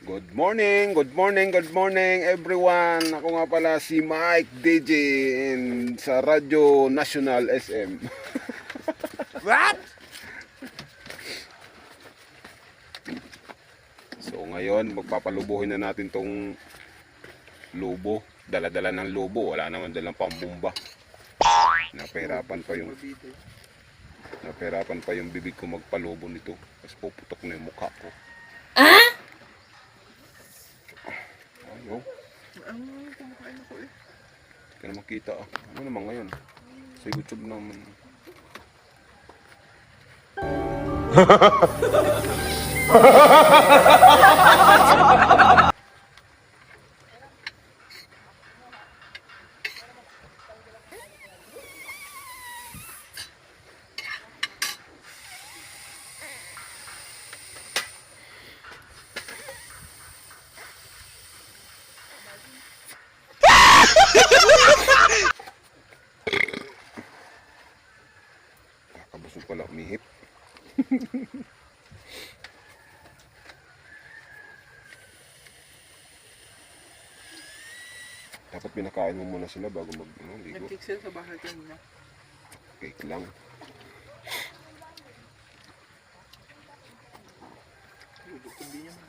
Good morning, good morning, good morning everyone. Ako nga pala si Mike DJ sa Radyo National SM. What? So ngayon magpapalubuhin na natin tong lobo. Dala-dala ng lobo, wala naman dalang pambumba. Napahirapan pa yung bibig ko magpalubo nito. Tapos puputok na yung mukha ko. Ayaw. Kumakain ako eh. Hindi ka na makita ah. Ano naman ngayon? Sa YouTube naman. Nakakabusog pala umihip. Dapat pinakain mo muna sila bago ligo. Nag-cake sila sa bahay kanina. Cake lang. Hindi niya man.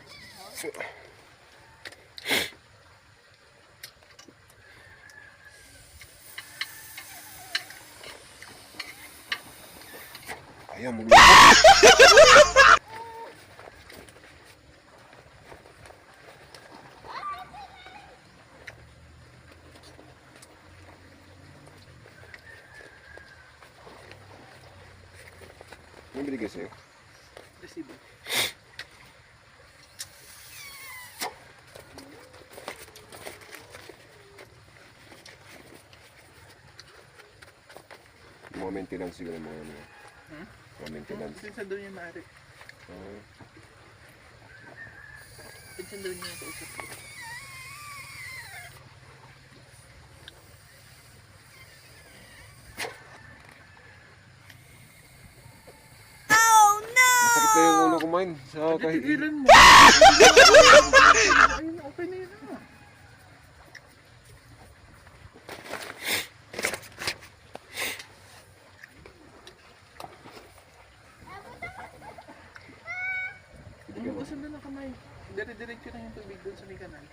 Ayaw mo. Ano binigay sa'yo? Resibo. Mga maintenance siguro mga ano. Mga maintenance. Pinsan daw niya maaari. Pinsan daw niya yung kausap ko. Masakit na yung ulo ko mine. Sa kahit... Tigilan mo. Ayun, okay na yun ah. Ang gusto na ng kamay. Dire-diretso na yung tubig doon sa may kanal.